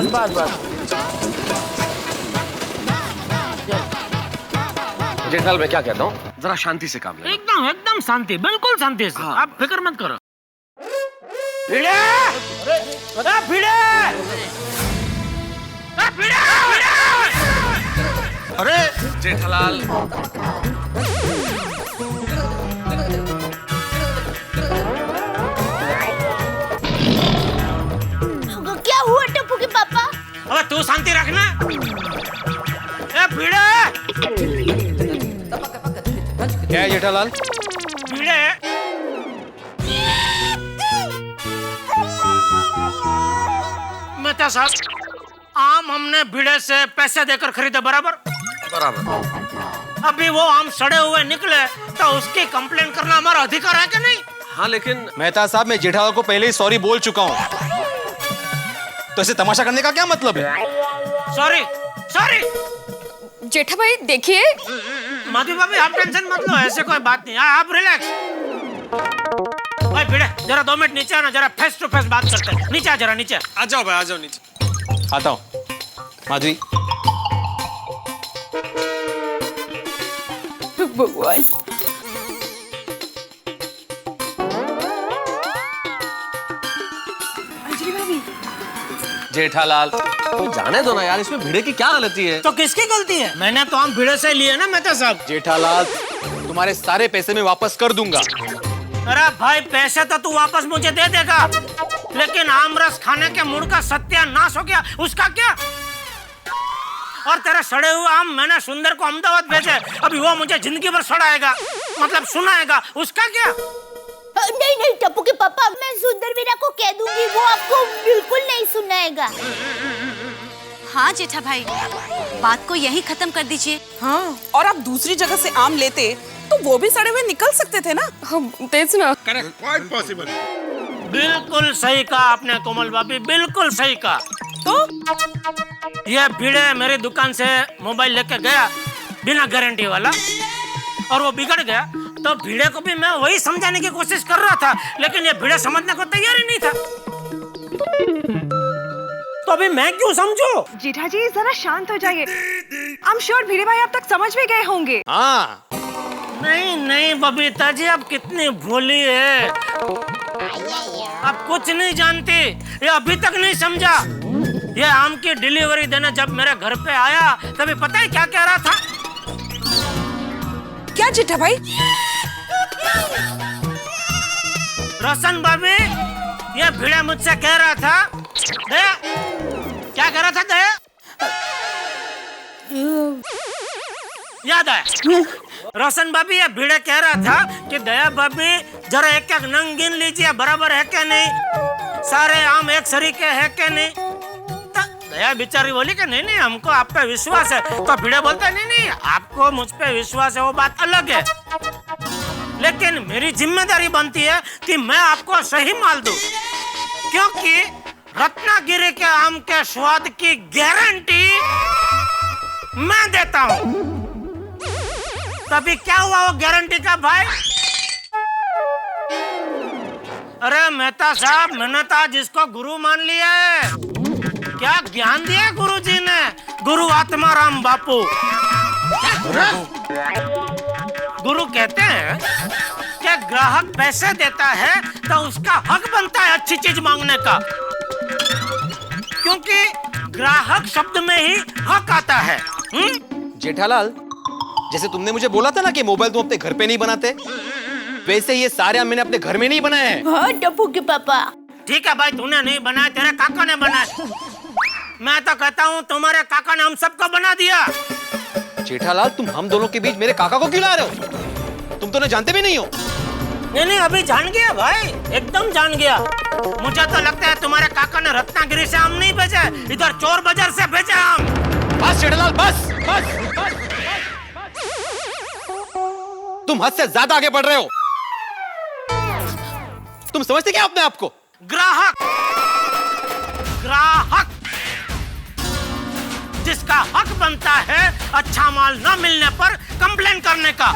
बस बस। जेठालाल मैं क्या कहता हूँ, जरा शांति से काम लेना। एकदम एकदम शांति, बिल्कुल शांति से। हाँ। आप फिक्र मत करो। भिड़े! अरे भिड़े! अरे जेठालाल, क्या हुआ टप्पू के पापा? अबे तू शांति रखना। ए भिड़े! क्या है जेठालाल? भिड़े! मेहता साहब, आम हमने भिड़े से पैसे देकर खरीदे बराबर। बराबर। अभी वो आम सड़े हुए निकले तो उसकी कंप्लेन करना हमारा अधिकार है कि नहीं? हाँ लेकिन मेहता साहब, मैं जेठालाल को पहले ही सॉरी बोल चुका हूँ, तो ऐसे तमाशा करने का क्या मतलब है? Sorry sorry. जेठा भाई देखिए। माधवी भाभी आप टेंशन मत लो, ऐसे कोई बात नहीं। आप रिलैक्स। भाई भिड़े, जरा 2 मिनट नीचे आना, जरा फेस टू फेस बात करते हैं। नीचे आ, जरा नीचे आ जाओ भाई, आ जाओ नीचे। आता हूँ। माधवी, भगवान। अंजलि भाभी। जेठालाल तो जाने दो ना यार, इसमें भिड़े की क्या गलती है? तो किसकी गलती है? मैंने तो आम भिड़े से लिए ना मेहता साहब। जेठालाल, तुम्हारे सारे पैसे मैं वापस कर दूंगा। अरे भाई, पैसे तो तू वापस मुझे दे देगा, लेकिन आम रस खाने के मूड का सत्यानाश हो गया, उसका क्या? और तेरे सड़े हुए आम मैंने सुंदर को अहमदाबाद भेजे, अभी वो मुझे जिंदगी भर सड़ाएगा, मतलब सुनाएगा, उसका क्या? नहीं नहीं टप्पू के पापा, मैं सुंदर वीरा को कह दूंगी, वो आपको बिल्कुल नहीं सुनाएगा। हाँ जेठा भाई, बात को यही खत्म कर दीजिए। हाँ, और आप दूसरी जगह से आम लेते तो वो भी सड़े हुए निकल सकते थे ना। तेज ना। Quite possible. बिल्कुल सही कहा आपने कोमल भाभी, बिल्कुल सही कहा। तो ये भिड़े मेरी दुकान से मोबाइल लेके गया बिना गारंटी वाला, और वो बिगड़ गया, तो भिड़े को भी मैं वही समझाने की कोशिश कर रहा था, लेकिन ये भिड़े समझने को तैयार ही नहीं था। तो अभी मैं क्यों समझू? जेठा जी जरा शांत हो जाइए। आई एम श्योर भिड़े भाई अब तक समझ भी गए होंगे। हाँ, नहीं नहीं बबीता जी, अब कितनी भोली है, अब कुछ नहीं जानती, ये अभी तक नहीं समझा। ये आम की डिलीवरी देने जब मेरे घर पे आया, तभी पता है क्या कह रहा था? क्या जेठा भाई? रोशन भाभी, ये भिड़े मुझसे कह रहा था, दया, क्या कह रहा था दया? याद आया? रोशन भाभी, ये भिड़े कह रहा था कि दया भाभी जरा एक एक नंग गिन लीजिए, बराबर है क्या नहीं, सारे आम एक सरीके है क्या नहीं। तो दया बेचारी बोली कि नहीं नहीं, हमको आप पे विश्वास है। तो भिड़े बोलता नहीं नहीं, आपको मुझ पे विश्वास है वो बात अलग है, लेकिन मेरी जिम्मेदारी बनती है कि मैं आपको सही माल दूं, क्योंकि रत्नागिरी के आम के स्वाद की गारंटी मैं देता हूं। तभी क्या हुआ वो गारंटी का भाई? अरे मेहता साहब, मैंने तो आज इसको गुरु मान लिया है। क्या ज्ञान दिया गुरु जी ने, गुरु आत्माराम बापू। गुरु कहते हैं कि ग्राहक पैसे देता है तो उसका हक बनता है अच्छी चीज मांगने का, क्योंकि ग्राहक शब्द में ही हक आता है। जेठालाल, जैसे तुमने मुझे बोला था ना कि मोबाइल तुम अपने घर पे नहीं बनाते, वैसे ये सारे आम मैंने अपने घर में नहीं बनाए हैं। हाँ टप्पू के पापा। ठीक है भाई, तूने नहीं बनाया, तेरे काका ने बनाया। मैं तो कहता हूँ तुम्हारे काका ने हम सबको बना दिया। जेठालाल, तुम हम दोनों के बीच मेरे काका को क्यों ला रहे हो? तुम तो ना जानते भी नहीं हो। नहीं नहीं, अभी जान गया भाई, एकदम जान गया। मुझे तो लगता है तुम्हारे काका ने रत्नागिरी से आम नहीं भेजे, इधर चोर बाजार से भेजे आम। बस जेठालाल, बस बस बस। तुम हद से ज्यादा आगे बढ़ रहे हो। तुम समझते क्या अपने आप को? ग्राहक, ग्राहक जिसका हक बनता है अच्छा माल न मिलने पर कंप्लेन करने का।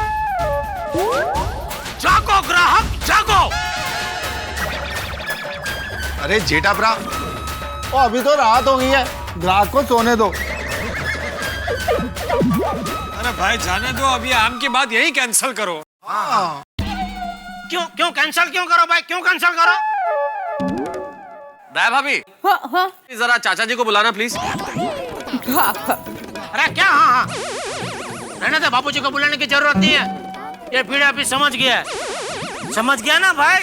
जागो ग्राहक, जागो। अरे जेठा भरा, अभी तो रात हो गई है, ग्राहक को सोने दो। अरे भाई जाने दो, अभी आम की बात यही कैंसिल करो। क्यों क्यों कैंसिल क्यों करो भाई, क्यों कैंसिल करो? दया भाभी, हाँ हाँ जरा चाचा जी को बुलाना प्लीज। अरे क्या हाँ हाँ, रहने दे, बापूजी को बुलाने की जरूरत नहीं है। ये पीढ़ी अभी समझ गया है, समझ गया ना भाई,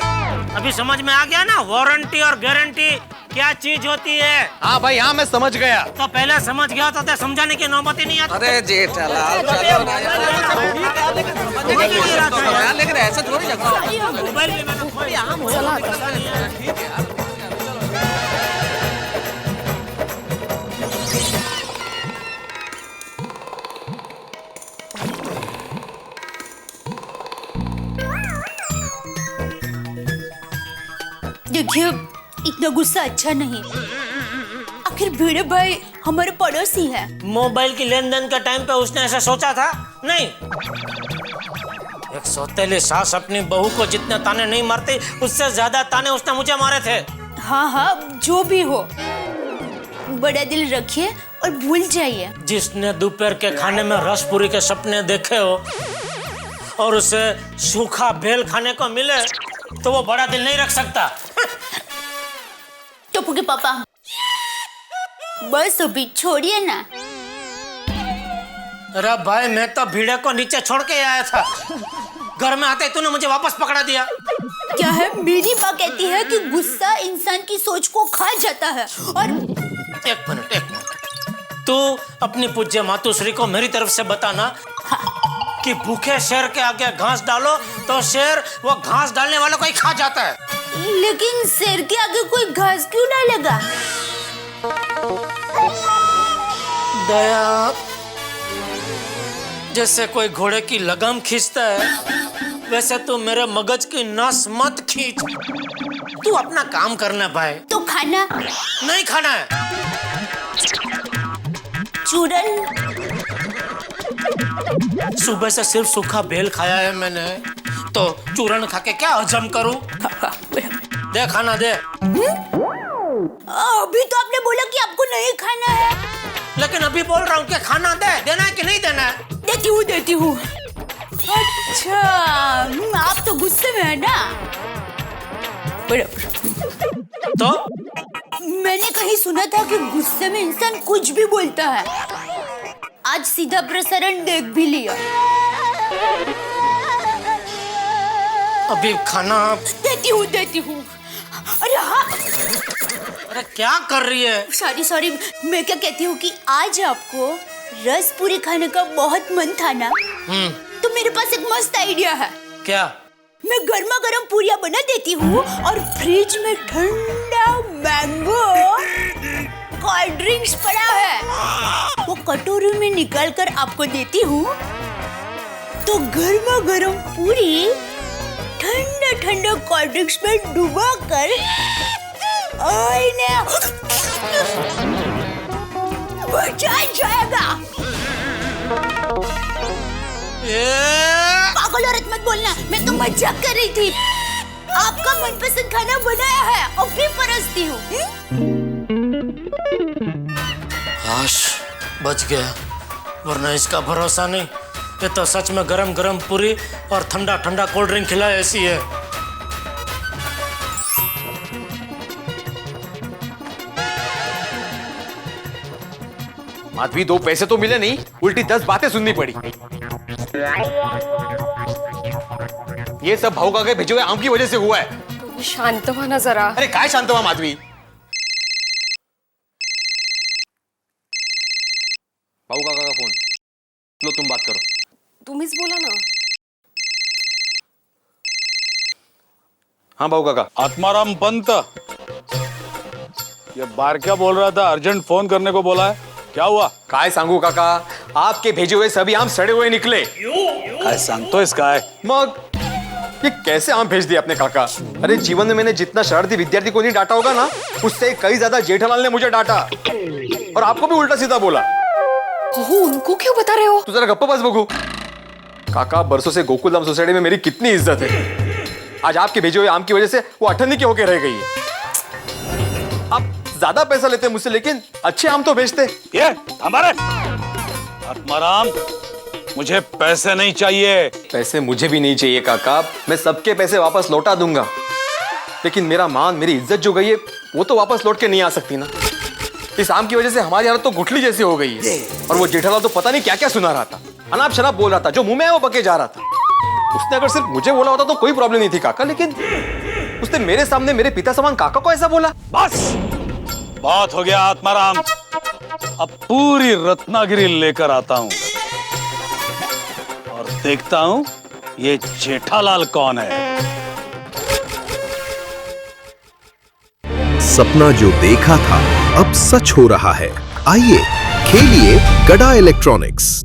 अभी समझ में आ गया ना वारंटी और गारंटी क्या चीज होती है। हाँ भाई, हाँ मैं समझ गया। तो पहले समझ गया तो समझाने की नौबत ही नहीं आती। अरे जेठालाल चलो ना यार, लेकिन ऐसा थोड़ी जगह। मोबाइल में मैंने खोई आम हो चला ठीक है। देखिए, इतना गुस्सा अच्छा नहीं। आखिर भिड़े भाई हमारे पड़ोसी है। मोबाइल की लेन देन के टाइम पे उसने ऐसा सोचा था? नहीं। एक सौतेली सास अपनी बहू को जितने ताने नहीं मारती, उससे ज्यादा ताने उसने मुझे मारे थे। हाँ हाँ, जो भी हो, बड़ा दिल रखिए और भूल जाइए। जिसने दोपहर के खाने में रसपूरी के सपने देखे हो और उसे सूखा बेल खाने को मिले तो वो बड़ा दिल नहीं रख सकता। टप्पू के पापा, बस अभी छोड़िए ना। अरे भाई, मैं तो भीड़े को नीचे छोड़ के आया था, घर में आते तूने मुझे वापस पकड़ा दिया। क्या है, मेरी माँ कहती है कि गुस्सा इंसान की सोच को खा जाता है। और एक मिनट, तू अपनी पूज्य मातुश्री को मेरी तरफ से बताना कि भूखे शेर के आगे घास डालो तो शेर वो घास डालने वालों को ही खा जाता है। लेकिन शेर के आगे कोई घास क्यों डालेगा? दया, जैसे कोई घोड़े की लगाम खींचता है, वैसे तू मेरे मगज की नस मत खींच। तू अपना काम करना भाई। तो खाना नहीं खाना है। चूरन, सुबह से सिर्फ सूखा बेल खाया है मैंने, तो चूरन खा के क्या हजम करूं? दे खाना दे। अभी तो आपने बोला कि आपको नहीं खाना है। लेकिन अभी बोल रहा हूँ कि खाना दे, देना है कि नहीं देना है? देती हूँ। अच्छा, आप तो गुस्से में है ना? तो मैंने कहीं सुना था कि गुस्से में इंसान कुछ भी बोलता है। आज सीधा प्रसारण देख भी लिया। अभी खाना देती हूँ। अरे हाँ, अरे क्या कर रही है? सॉरी, मैं क्या कहती हूँ कि आज आपको रस पूरी खाने का बहुत मन था ना, तो मेरे पास एक मस्त आइडिया है। क्या? मैं गर्मा गर्म पूरियां बना देती हूँ और फ्रिज में ठंडा मैंगो कोल्ड ड्रिंक्स पड़ा है, वो कटोरी में निकाल कर आपको देती हूँ, तो गर्मा गर्म पूरी ठंडा ठंडा कोल्ड ड्रिंक्स में डुबा कर बचा जाएगा। पागल औरत मत बोलना, मैं तो मजाक कर रही थी। आपका मनपसंद खाना बनाया है और फिर परसती हूँ। हाश, बच गया, वरना इसका भरोसा नहीं। ये तो सच में गरम गरम पूरी और ठंडा ठंडा कोल्ड ड्रिंक खिलाए ऐसी है। माधवी, 2 पैसे तो मिले नहीं, उल्टी 10 बातें सुननी पड़ी। ये सब भाऊ काका भेजे हुए आम की वजह से हुआ है। शांत हुआ ना जरा। अरे काय शांत हुआ माधवी? भाऊ काका का फोन लो, तुम बात करो। तुम्हीच बोला ना। हाँ भाऊ काका। आत्माराम पंत, ये बार क्या बोल रहा था? अर्जेंट फोन करने को बोला है, क्या हुआ? काय सांगू काका, आपके भेजे हुए सभी आम सड़े हुए निकले। काय सांगतो इसका है? मग ये कैसे आम भेज दिए अपने काका? अरे जीवन में मैंने जितना शरारती विद्यार्थी को नहीं डांटा होगा ना, उससे कई ज्यादा जेठालाल ने मुझे डांटा और आपको भी उल्टा सीधा बोला। उनको क्यों बता रहे हो? तू जरा गप्पा बस बघू। काका, बरसों से गोकुलधाम सोसाइटी में मेरी कितनी इज्जत है, आज आपके भेजे हुए आम की वजह से वो अठन्नी के होके रह गई है। आप ज्यादा पैसा लेते मुझसे, लेकिन अच्छे आम तो बेचते। ये हमारे आत्माराम, मुझे पैसे नहीं चाहिए। पैसे मुझे भी नहीं चाहिए काका, मैं सबके पैसे वापस लौटा दूंगा, लेकिन मेरा मान, मेरी इज्जत जो गई है वो तो वापस लौट के नहीं आ सकती ना। इस आम की वजह से हमारी हालत तो गुठली जैसी हो गई है। और वो जेठालाल तो पता नहीं क्या क्या सुना रहा था, अनाप शनाप बोल रहा था, जो मुंह में है वो बके जा रहा था। उसने अगर सिर्फ मुझे बोला होता तो कोई प्रॉब्लम नहीं थी काका, लेकिन उसने मेरे सामने मेरे पिता समान काका को ऐसा बोला। बस बात हो गया आत्माराम, अब पूरी रत्नागिरी लेकर आता हूं और देखता हूं ये जेठालाल कौन है। सपना जो देखा था अब सच हो रहा है। आइए खेलिए गड़ा इलेक्ट्रॉनिक्स।